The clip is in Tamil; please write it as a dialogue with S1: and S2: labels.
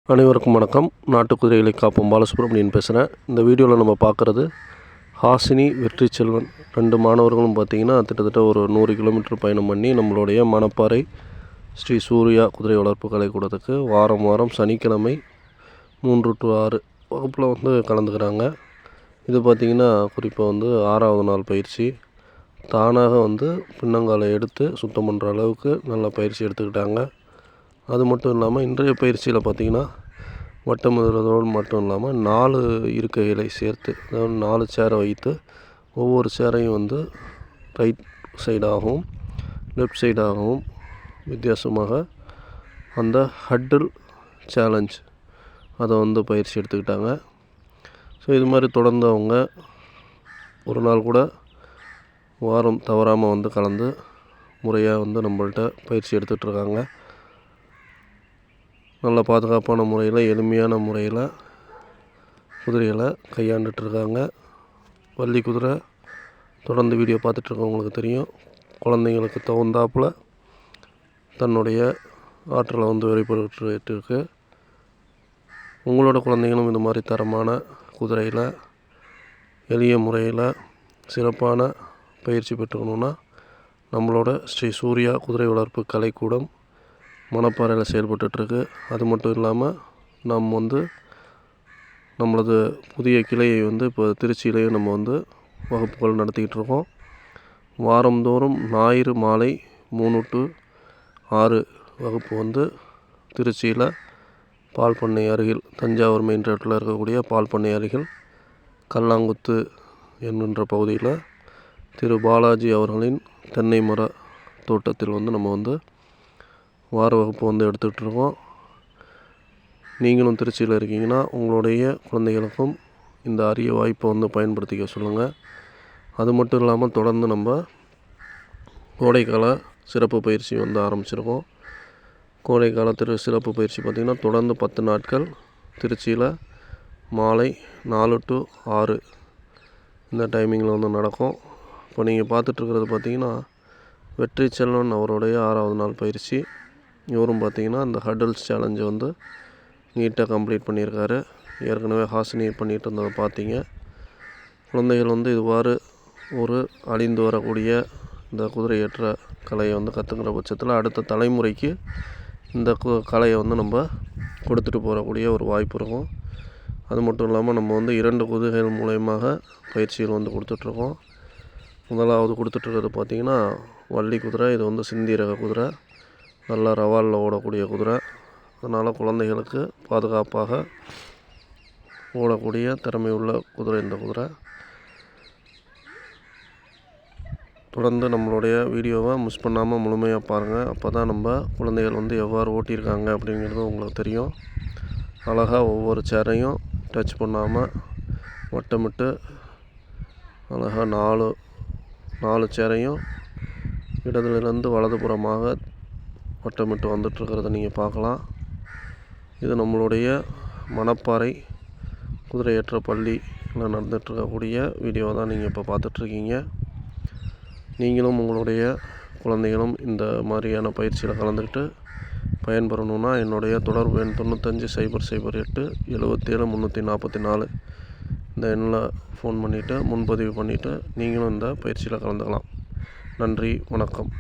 S1: அனைவருக்கும் வணக்கம். நாட்டு குதிரைகளை காப்போம் பாலசுப்ரமணியன் பேசுகிறேன். இந்த வீடியோவில் நம்ம பார்க்குறது ஹாசினி, வெற்றி செல்வன் 2 மாணவர்களும் பார்த்திங்கன்னா கிட்டத்தட்ட ஒரு 100 கிலோமீட்டர் பயணம் பண்ணி நம்மளுடைய மணப்பாறை ஸ்ரீ சூர்யா குதிரை வளர்ப்பு கலைக்கூடத்துக்கு வாரம் சனிக்கிழமை 3 to 6 வகுப்பில் கலந்துக்கிறாங்க. இது பார்த்திங்கன்னா குறிப்பாக 6வது நாள் பயிற்சி. தானாக பின்னங்காலை எடுத்து சுத்தம் பண்ணுற அளவுக்கு நல்ல பயிற்சி எடுத்துக்கிட்டாங்க. அது மட்டும் இல்லாமல் இன்றைய பயிற்சியில் பார்த்திங்கன்னா வட்டமிடுறதோடு மட்டும் இல்லாமல் 4 இருக்கைகளை சேர்த்து, அதாவது 4 சேரை வைத்து ஒவ்வொரு சேரையும் ரைட் சைடாகவும் லெஃப்ட் சைடாகவும் வித்தியாசமாக அந்த ஹட்டில் சேலஞ்ச் அதை பயிற்சி எடுத்துக்கிட்டாங்க. ஸோ இது மாதிரி தொடர்ந்து அவங்க ஒரு நாள் கூட வாரம் தவறாமல் கலந்து முறையாக நம்மள்ட்ட பயிற்சி எடுத்துகிட்ருக்காங்க. நல்ல பாதுகாப்பான முறையில், எளிமையான முறையில் குதிரைகளை கையாண்டுட்ருக்காங்க. வள்ளி குதிரை தொடர்ந்து வீடியோ பார்த்துட்ருக்கவங்களுக்கு தெரியும். குழந்தைங்களுக்கு தகுந்தாப்பில் தன்னுடைய ஆற்றலை வெளிப்பட்டு இருக்கு. உங்களோட குழந்தைங்களும் இந்த மாதிரி தரமான குதிரையில் எளிய முறையில் சிறப்பான பயிற்சி பெற்றுக்கணுன்னா நம்மளோட ஸ்ரீ சூர்யா குதிரை வளர்ப்பு கலைக்கூடம் மணப்பாறையில் செயல்பட்டுருக்கு. அது மட்டும் இல்லாமல் நம்மளது புதிய கிளையை இப்போ திருச்சியிலையும் நம்ம வகுப்புகள் நடத்திக்கிட்டு இருக்கோம். வாரந்தோறும் ஞாயிறு மாலை 3 to 6 வகுப்பு திருச்சியில் பால் பண்ணை அருகில், தஞ்சாவூர் மெயின் ரோட்டில் இருக்கக்கூடிய பால் பண்ணை அருகில் கல்லாங்குத்து என்கின்ற பகுதியில் திரு பாலாஜி அவர்களின் தென்னை மர தோட்டத்தில் நம்ம வார வகுப்பு எடுத்துகிட்ருக்கோம். நீங்களும் திருச்சியில் இருக்கீங்கன்னா உங்களுடைய குழந்தைகளுக்கும் இந்த அரிய வாய்ப்பை பயன்படுத்திக்க சொல்லுங்கள். அது மட்டும் இல்லாமல் தொடர்ந்து நம்ம கோடைக்கால சிறப்பு பயிற்சி ஆரம்பிச்சிருக்கோம். கோடைக்கால சிறப்பு பயிற்சி பார்த்திங்கன்னா தொடர்ந்து 10 நாட்கள் திருச்சியில் மாலை 4 to 6 இந்த டைமிங்கில் நடக்கும். இப்போ நீங்கள் பார்த்துட்ருக்கிறது பார்த்திங்கன்னா வெற்றி செல்வன் அவருடைய 6வது நாள் பயிற்சி. இவரும் பார்த்திங்கன்னா அந்த ஹட்டில்ஸ் சேலஞ்சை நீட்டாக கம்ப்ளீட் பண்ணியிருக்காரு. ஏற்கனவே ஹாசினி பண்ணிகிட்டு இருந்ததை பார்த்தீங்க. குழந்தைகள் இதுவாறு ஒரு அழிந்து வரக்கூடிய இந்த குதிரை ஏற்ற கலையை கற்றுக்கிற பட்சத்தில் அடுத்த தலைமுறைக்கு இந்த கலையை நம்ம கொடுத்துட்டு போகக்கூடிய ஒரு வாய்ப்பு இருக்கும். அது மட்டும் இல்லாமல் நம்ம 2 குதிரைகள் மூலயமாக பயிற்சிகள் கொடுத்துட்ருக்கோம். முதலாவது கொடுத்துட்ருக்கிறது பார்த்திங்கன்னா வள்ளி குதிரை. இது சிந்தி ரக குதிரை, நல்லா ரவாலில் ஓடக்கூடிய குதிரை. அதனால் குழந்தைகளுக்கு பாதுகாப்பாக ஓடக்கூடிய திறமை உள்ள குதிரை இந்த குதிரை. தொடர்ந்து நம்மளுடைய வீடியோவை மிஸ் பண்ணாமல் முழுமையாக பாருங்கள். அப்போ தான் நம்ம குழந்தைகள் எவ்வாறு ஓட்டியிருக்காங்க அப்படிங்கிறது உங்களுக்கு தெரியும். அழகாக ஒவ்வொரு சேரையும் டச் பண்ணாமல் வட்டமிட்டு அழகாக 4 சேரையும் இடதுலேருந்து வலதுபுறமாக வட்டமிட்டு வந்துட்டுருக்கிறத நீங்கள் பார்க்கலாம். இது நம்மளுடைய மணப்பாறை குதிரையேற்ற பள்ளியில் நடந்துகிட்ருக்கக்கூடிய வீடியோவை தான் நீங்கள் இப்போ பார்த்துட்ருக்கீங்க. நீங்களும் உங்களுடைய குழந்தைகளும் இந்த மாதிரியான பயிற்சியில் கலந்துக்கிட்டு பயன்பெறணுன்னா என்னுடைய தொடர்பு எண் 95 008 77 344 இந்த எண்ணில் ஃபோன் பண்ணிவிட்டு முன்பதிவு பண்ணிவிட்டு நீங்களும் இந்த பயிற்சியில் கலந்துக்கலாம். நன்றி, வணக்கம்.